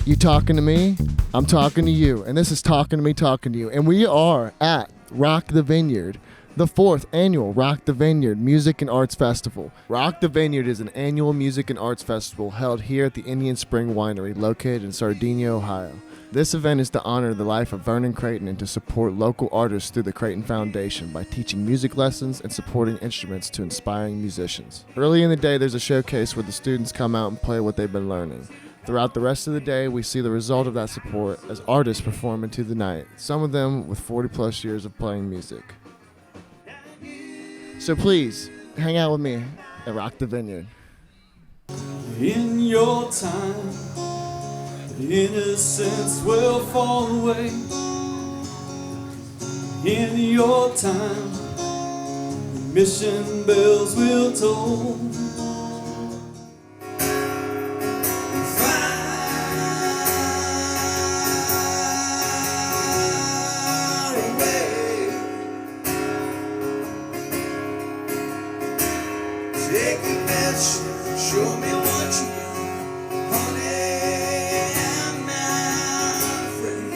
You talking to me? I'm talking to you. And this is Talking to Me, Talking to You. And we are at Rock the Vineyard, the 4th annual Rock the Vineyard Music and Arts Festival. Rock the Vineyard is an annual music and arts festival held here at the Indian Springs Winery, located in Sardinia, Ohio. This event is to honor the life of Vernon Creighton and to support local artists through the Creighton Foundation by teaching music lessons and supporting instruments to inspiring musicians. Early in the day, there's a showcase where the students come out and play what they've been learning. Throughout the rest of the day, we see the result of that support as artists perform into the night, some of them with 40-plus years of playing music. So please, hang out with me at Rock the Vineyard. In your time, innocence will fall away. In your time, mission bells will toll. Show me what you got, honey, I'm not afraid.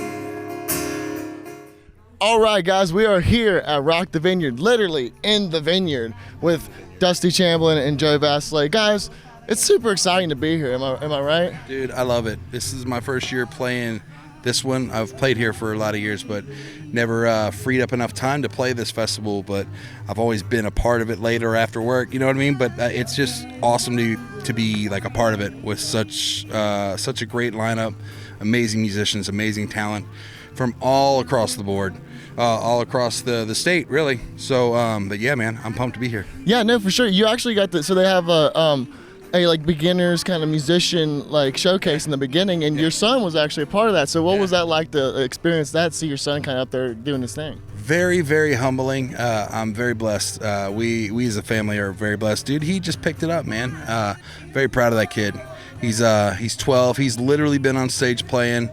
All right, guys, we are here at Rock the Vineyard, literally in the vineyard, with Dusty Chamblin and Joe Vasselet. Guys, it's super exciting to be here. Am I right? Dude, I love it. This is my first year playing this one. I've played here for a lot of years, but never freed up enough time to play this festival. But I've always been a part of it later after work. You know what I mean? But it's just awesome to be like a part of it with such a great lineup, amazing musicians, amazing talent from all across the board, all across the state, really. So, but yeah, man, I'm pumped to be here. Yeah, no, for sure. You actually got so they have a like beginners kind of musician like showcase in the beginning, and your son was actually a part of that. So what was that like to experience that, see your son kind of up there doing his thing? Very, very humbling. I'm very blessed. We as a family are very blessed. Dude, he just picked it up, man. Very proud of that kid. He's 12. He's literally been on stage playing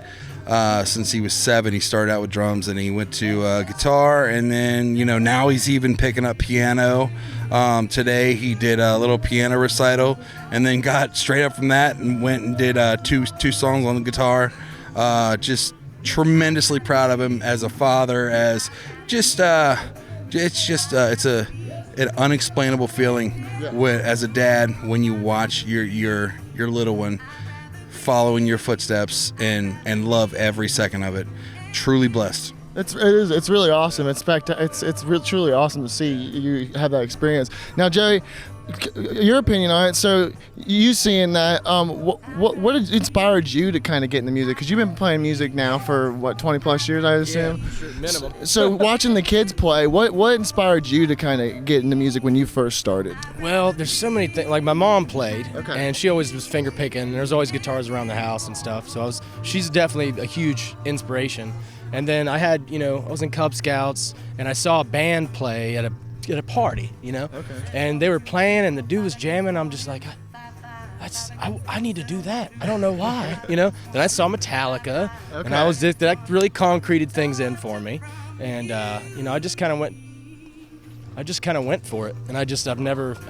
since he was 7. He started out with drums, and he went to guitar, and then now he's even picking up piano. Today he did a little piano recital, and then got straight up from that and went and did two songs on the guitar. Just tremendously proud of him as a father, as just it's an unexplainable feeling as a dad when you watch your little one following your footsteps and love every second of it. Truly blessed. It's really awesome. It's truly awesome to see you have that experience. Now, Joey, your opinion on it. So you seeing that, what inspired you to kind of get into music? Because you've been playing music now for 20 plus years, I assume. Yeah, sure, minimum. So watching the kids play, what inspired you to kind of get into music when you first started? Well, there's so many things. Like my mom played, Okay. and she always was finger picking. And there's always guitars around the house and stuff. So she's definitely a huge inspiration. And then I had, I was in Cub Scouts, and I saw a band play at a party, Okay. And they were playing, and the dude was jamming. I'm just like, I need to do that. I don't know why, Then I saw Metallica, Okay. and that really concreted things in for me. And I just kind of went for it, and I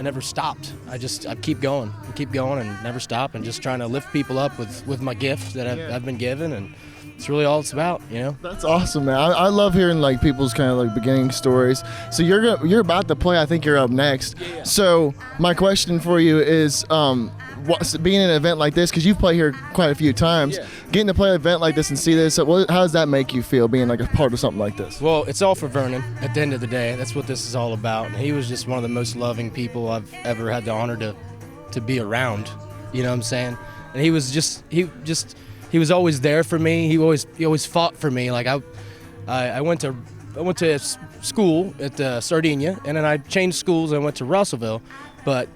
never stopped. I keep going and never stop, and just trying to lift people up with my gift that I've been given, and it's really all it's about, That's awesome, man. I love hearing like people's kind of like beginning stories. So you're about to play. I think you're up next. Yeah. So my question for you is, being in an event like this, because you've played here quite a few times, getting to play an event like this and see this, how does that make you feel, being like a part of something like this? Well, it's all for Vernon. At the end of the day, that's what this is all about. And he was just one of the most loving people I've ever had the honor to be around. You know what I'm saying? And he was always there for me. He always fought for me. Like I went to school at Sardinia, and then I changed schools and went to Russellville, but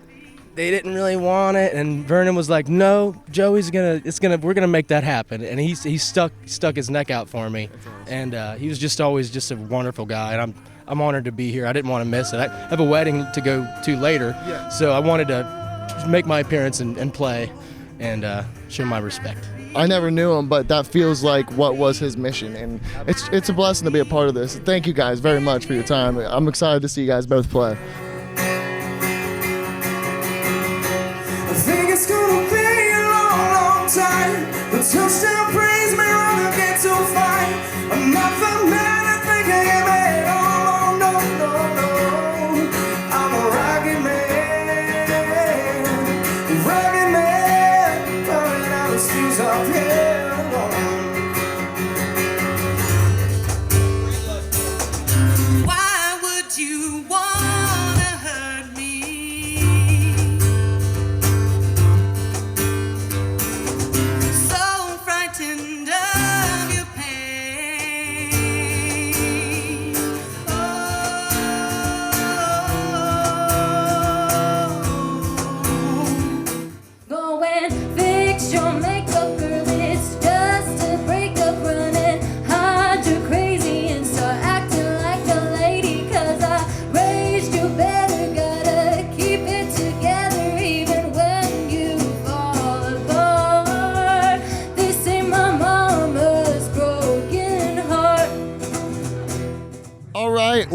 they didn't really want it. And Vernon was like, "No, Joey's we're gonna make that happen." And he stuck his neck out for me. And he was just always just a wonderful guy. And I'm honored to be here. I didn't want to miss it. I have a wedding to go to later, so I wanted to make my appearance and play and show my respect. I never knew him, but that feels like what was his mission, and it's a blessing to be a part of this. Thank you guys very much for your time. I'm excited to see you guys both play.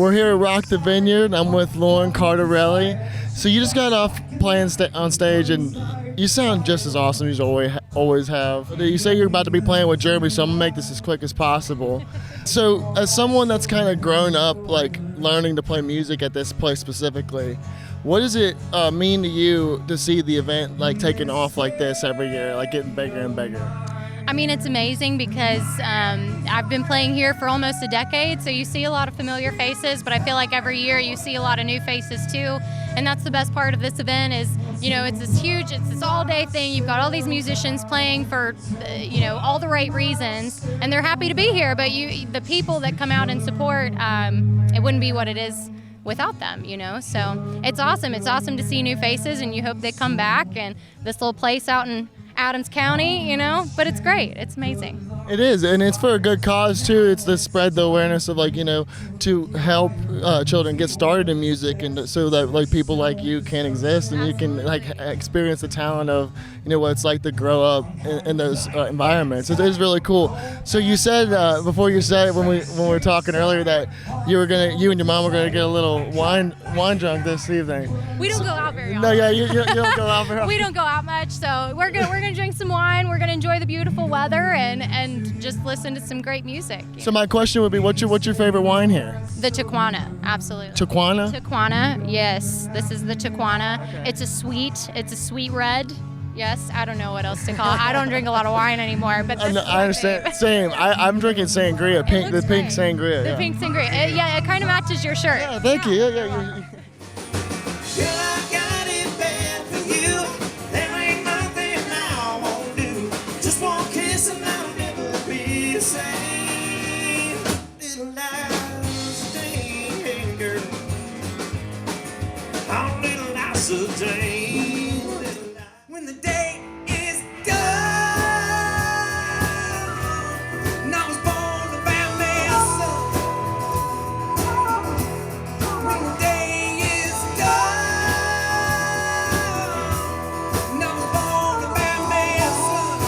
We're here at Rock the Vineyard. I'm with Lauren Cardarelli. So you just got off playing on stage, and you sound just as awesome as you always have. You say you're about to be playing with Jeremy, so I'm gonna make this as quick as possible. So as someone that's kind of grown up, like learning to play music at this place specifically, what does it mean to you to see the event like taking off like this every year, like getting bigger and bigger? I mean, it's amazing because I've been playing here for almost a decade, so you see a lot of familiar faces, but I feel like every year you see a lot of new faces too, and that's the best part of this event is, you know, it's this all-day thing. You've got all these musicians playing for, you know, all the right reasons, and they're happy to be here, but the people that come out and support, it wouldn't be what it is without them, you know, so it's awesome. It's awesome to see new faces, and you hope they come back, and this little place out in Adams County, you know, but it's great. It's amazing. It is, and it's for a good cause too. It's to spread the awareness of, like, you know, to help children get started in music, and so that like people like you can exist, and you can like experience the talent of, you know, what it's like to grow up in those environments. It is really cool. So you said before you said when we were talking earlier that you and your mom were gonna get a little wine drunk this evening. We don't go out very often. No, yeah, you don't go out very often. We don't go out much, so we're gonna drink some wine. We're gonna enjoy the beautiful weather and just listen to some great music. So my question would be, what's your favorite wine here? The Tequana, absolutely. Tequana? Tequana, yes. This is the Tequana. Okay. It's a sweet red. Yes, I don't know what else to call it. I don't drink a lot of wine anymore, but this is I understand. Same. I'm drinking sangria, the pink sangria. The pink sangria. Yeah, it kind of matches your shirt. Yeah, thank you. Yeah. Girl, I got it bad for you. There ain't nothing I won't do. Just one kiss and I'll never be the same. Little lies a day, girl. Oh, little lies a day. When the day is done, and I was born to bear myself. When the day is done, and I was born to bear myself.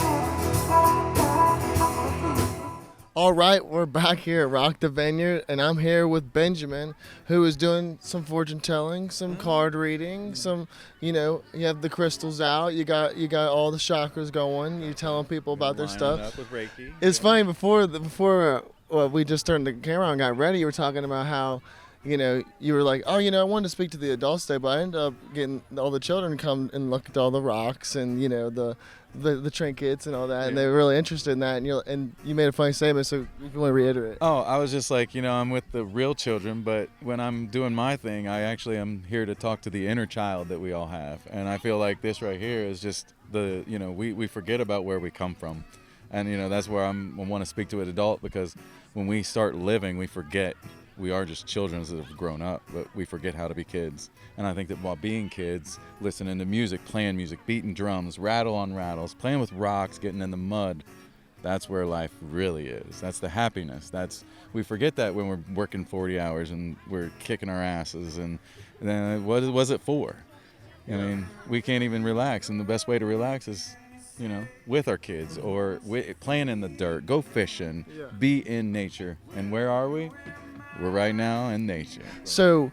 All right, we're back here at Rock the Vineyard, and I'm here with Benjamin, who is doing some fortune telling, some card reading, some, you know, you have the crystals out, you got all the chakras going, you're telling people about their stuff. Up with Reiki. It's funny, before we just turned the camera on and got ready, you were talking about how, you know, you were like, oh, you know, I wanted to speak to the adults today, but I ended up getting all the children to come and look at all the rocks and, you know, the trinkets and all that, and they were really interested in that, and you made a funny statement, so if you want to reiterate. Oh, I was just like, you know, I'm with the real children, but when I'm doing my thing, I actually am here to talk to the inner child that we all have, and I feel like this right here is just you know, we forget about where we come from, and, you know, that's where I want to speak to an adult, because when we start living, we forget. We are just children that have grown up, but we forget how to be kids. And I think that while being kids, listening to music, playing music, beating drums, rattle on rattles, playing with rocks, getting in the mud, that's where life really is. That's the happiness. We forget that when we're working 40 hours and we're kicking our asses. And then what was it for? I mean, we can't even relax. And the best way to relax is, you know, with our kids or playing in the dirt, go fishing, be in nature. And where are we? We're right now in nature. So,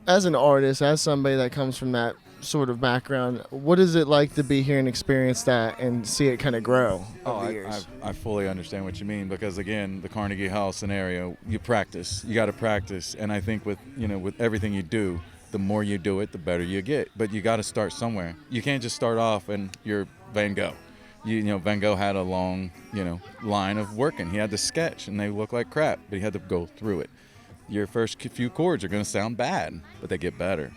as an artist, as somebody that comes from that sort of background, what is it like to be here and experience that and see it kind of grow over the years? I fully understand what you mean, because again, the Carnegie Hall scenario, you practice. You got to practice, and I think with everything you do, the more you do it, the better you get. But you got to start somewhere. You can't just start off and you're Van Gogh. You know, Van Gogh had a long, you know, line of working. He had to sketch, and they look like crap, but he had to go through it. Your first few chords are going to sound bad, but they get better.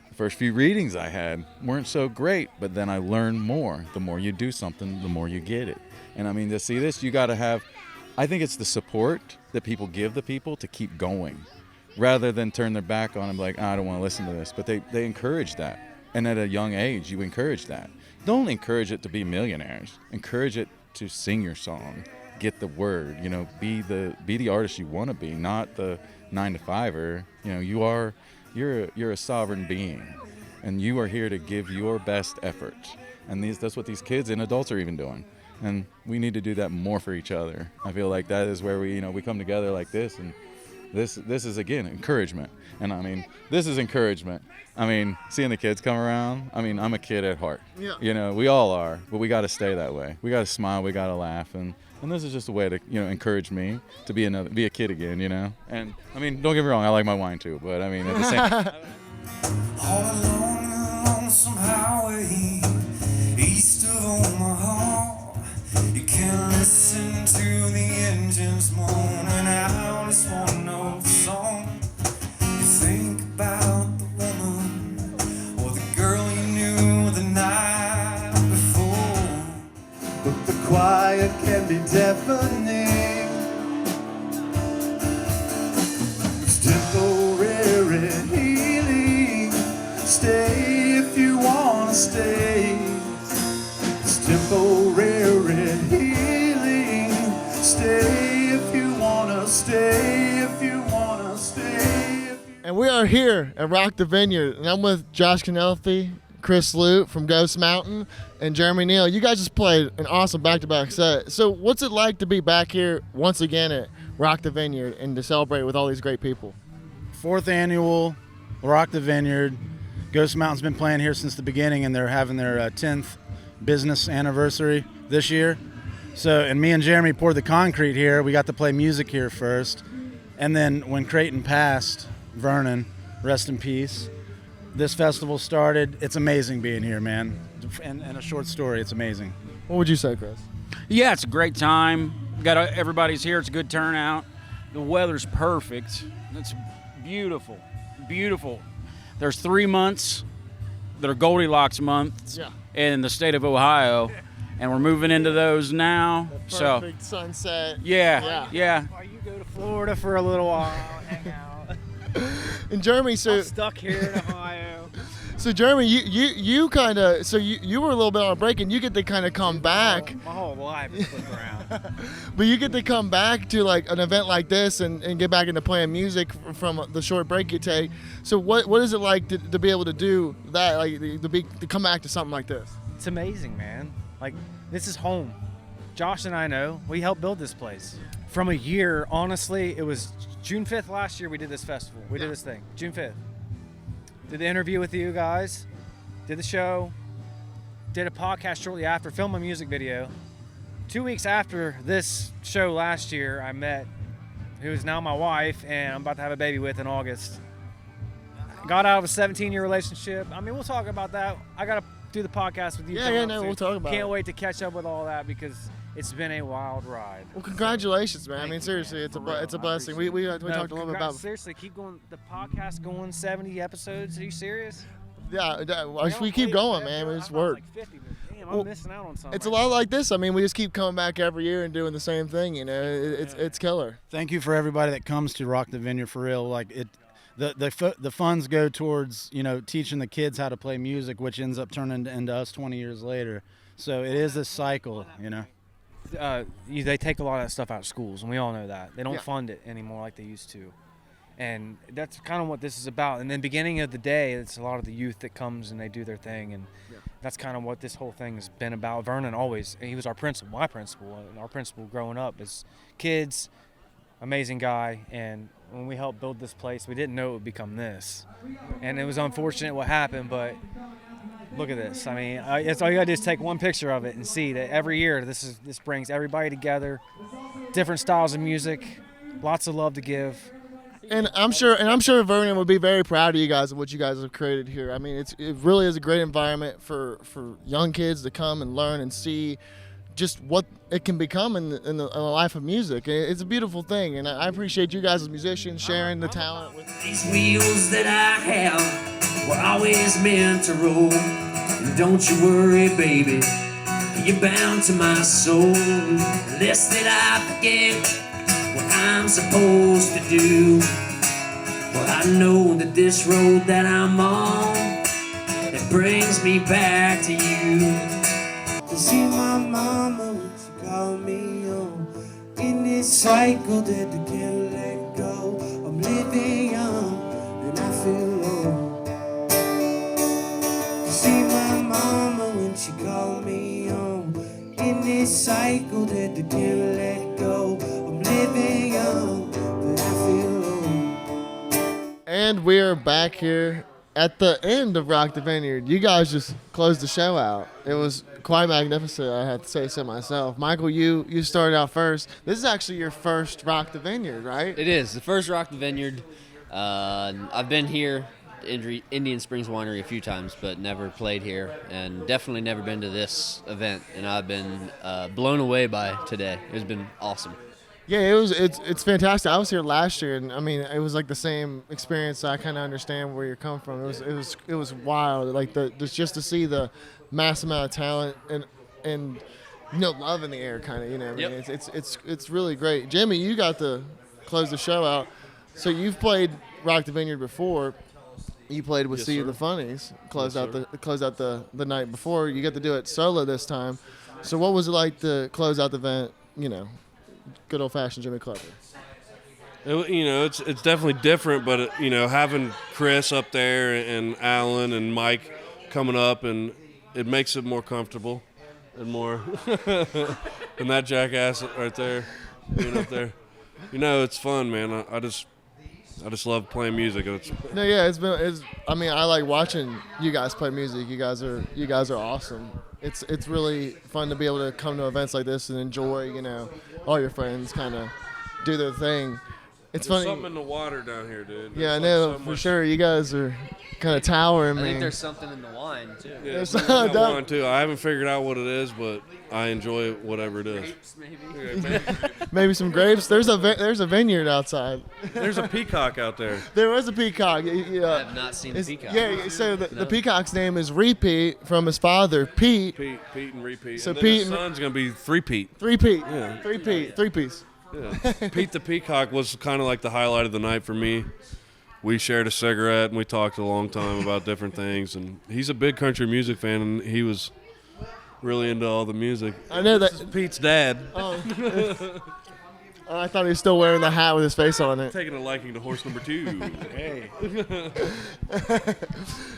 The first few readings I had weren't so great, but then I learned more. The more you do something, the more you get it. And I mean, to see this, you got to have, I think it's the support that people give the people to keep going, rather than turn their back on them like, I don't want to listen to this. But they encourage that. And at a young age, you encourage that. Don't encourage it to be millionaires. Encourage it to sing your song, get the word, you know, be the artist you want to be, not the 9-to-5er. You know, you're a sovereign being, and you are here to give your best effort. And that's what these kids and adults are even doing. And we need to do that more for each other. I feel like that is where we come together like this, and This is again encouragement, and I mean this is encouragement. I mean, seeing the kids come around. I mean, I'm a kid at heart. Yeah. You know, we all are, but we got to stay that way. We got to smile. We got to laugh, and this is just a way to encourage me to be a kid again. And I mean, don't get me wrong, I like my wine too, but I mean at the same. All alone in a lonesome highway, east of Omaha. You can listen to the engines moaning out this one old song. You think about the woman or the girl you knew the night before. But the quiet can be deafening. It's temporary healing. Stay if you wanna stay. It's temporary healing. Stay if you wanna stay. If you wanna stay. And we are here at Rock the Vineyard, and I'm with Josh Knechtly, Chris Lute from Ghost Mountain, and Jeremy Neal. You guys just played an awesome back-to-back set. So what's it like to be back here once again at Rock the Vineyard and to celebrate with all these great people? 4th annual Rock the Vineyard. Ghost Mountain's been playing here since the beginning, and they're having their 10th business anniversary this year. So, and me and Jeremy poured the concrete here. We got to play music here first. And then when Creighton passed, Vernon, rest in peace, this festival started. It's amazing being here, man. And a short story, it's amazing. What would you say, Chris? Yeah, it's a great time. Everybody's here. It's a good turnout. The weather's perfect. It's beautiful, beautiful. There's 3 months that are Goldilocks months in the state of Ohio, and we're moving into those now. Perfect sunset. Yeah. Or you go to Florida for a little while, hang out. And Jeremy, I'm stuck here in Ohio. So Jeremy, you kind of, so you were a little bit on a break, and you get to kind of come back. My whole life is flipping around. But you get to come back to like an event like this and get back into playing music from the short break you take. So what is it like to be able to do that, like to come back to something like this? It's amazing, man. Like, this is home. Josh and I know. We helped build this place. From a year, honestly, it was June 5th last year we did this festival. We did this thing. June 5th. Did the interview with you guys. Did the show. Did a podcast shortly after. Filmed a music video. 2 weeks after this show last year, I met who is now my wife and I'm about to have a baby with in August. Got out of a 17-year relationship. I mean, we'll talk about that. I got to do the podcast with you. We'll talk about it. Can't wait to catch up with all that because it's been a wild ride. Well, congratulations, man. I mean, seriously, it's a blessing. We talked a little bit about. Seriously, keep going. The podcast going 70 episodes. Are you serious? Yeah, we keep going, man. It's work. Like 50, but damn, I'm missing out on something. It's a lot like this. I mean, we just keep coming back every year and doing the same thing. It's killer. Thank you for everybody that comes to Rock the Vineyard for real. Like it. The funds go towards teaching the kids how to play music, which ends up turning into us 20 years later. So it is a cycle, They take a lot of that stuff out of schools, and we all know that. They don't fund it anymore like they used to. And that's kind of what this is about. And then beginning of the day, it's a lot of the youth that comes and they do their thing. And that's kind of what this whole thing has been about. Vernon he was our principal, my principal, and our principal growing up as kids, amazing guy. And when we helped build this place, we didn't know it would become this. And it was unfortunate what happened, but look at this. I mean, it's all you gotta do is take one picture of it and see that every year this brings everybody together, different styles of music, lots of love to give. And I'm sure Vernon would be very proud of you guys and what you guys have created here. I mean, it really is a great environment for young kids to come and learn and see just what it can become in the life of music. It's a beautiful thing, and I appreciate you guys as musicians sharing the talent with These wheels that I have were always meant to roll. And don't you worry, baby, you're bound to my soul. Lest that I forget what I'm supposed to do. Well, I know that this road that I'm on, it brings me back to you. To see my mama when she called me on, in this cycle that I can't let go. I'm living young and I feel old. To see my mama when she called me on, in this cycle that I can't let go. I'm living young but I feel old. And we're back here at the end of Rock the Vineyard. You guys just closed the show out. It was quite magnificent, I have to say so myself. Michael, you started out first. This is actually your first Rock the Vineyard, right? It is the first Rock the Vineyard. I've been here, Indian Springs Winery, a few times, but never played here, and definitely never been to this event. And I've been blown away by today. It's been awesome. Yeah, it's fantastic. I was here last year, and I mean, it was like the same experience. So I kind of understand where you're coming from. It was wild, like just to see the mass amount of talent and love in the air, kind of. I mean, it's really great. Jimmy, you got to close the show out. So you've played Rock the Vineyard before. You played with See the Funnies. Closed out the night before. You get to do it solo this time. So what was it like to close out the event? Good old-fashioned Jimmy Clepper. It's definitely different, but having Chris up there and Alan and Mike coming up, and it makes it more comfortable and more. And that jackass right there, being up there, it's fun, man. I just love playing music. I I like watching you guys play music. You guys are awesome. It's really fun to be able to come to events like this and enjoy, all your friends kind of do their thing. It's There's funny. something in the water down here, dude. Yeah, I know, for sure. You guys are kind of towering, I man. think there's something in the wine too. Yeah, there's wine too. I haven't figured out what it is, but I enjoy whatever it is. Maybe some grapes. There's a vineyard outside. There's a peacock out there. There was a peacock. I have not seen the peacock. Yeah, so the peacock's name is Repeat from his father, Pete. Pete and Repeat. So and Pete his son's gonna be Three Pete. Yeah. Three piece. Yeah. Pete the Peacock was kind of like the highlight of the night for me. We shared a cigarette and we talked a long time about different things. And he's a big country music fan, and he was really into all the music. I know that. This is Pete's dad. Oh. I thought he was still wearing the hat with his face on it. Taking a liking to horse number 2. Hey.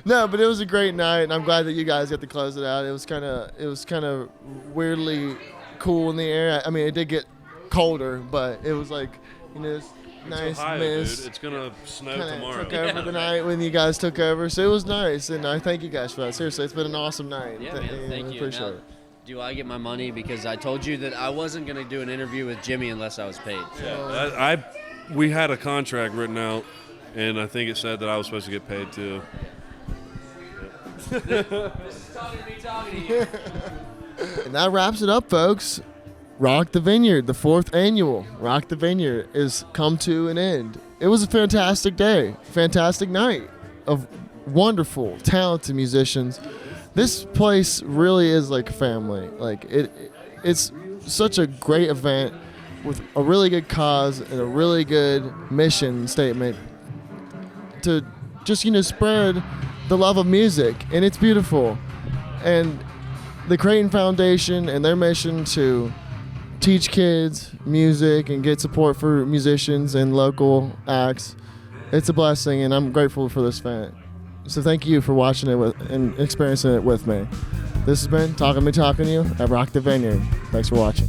No, but it was a great night, and I'm glad that you guys got to close it out. It was kind of weirdly cool in the air. I mean, it did get colder, but it was like, this nice Ohio, mist. dude. It's gonna snow tomorrow. Took over the night when you guys took over, so it was nice, and I thank you guys for that. Seriously, it's been an awesome night. Yeah, man, thank you. Appreciate Now, it. do I get my money? Because I told you that I wasn't going to do an interview with Jimmy unless I was paid. Yeah, we had a contract written out, and I think it said that I was supposed to get paid too. This is talking to you. And that wraps it up, folks. Rock the Vineyard, the 4th annual Rock the Vineyard, is come to an end. It was a fantastic day, fantastic night of wonderful, talented musicians. This place really is like a family. Like it's such a great event with a really good cause and a really good mission statement to just spread the love of music, and it's beautiful. And the Creighton Foundation and their mission to teach kids music and get support for musicians and local acts, it's a blessing, and I'm grateful for this event. So thank you for watching it and experiencing it with me. This has been Talking to You at Rock the Vineyard. Thanks for watching.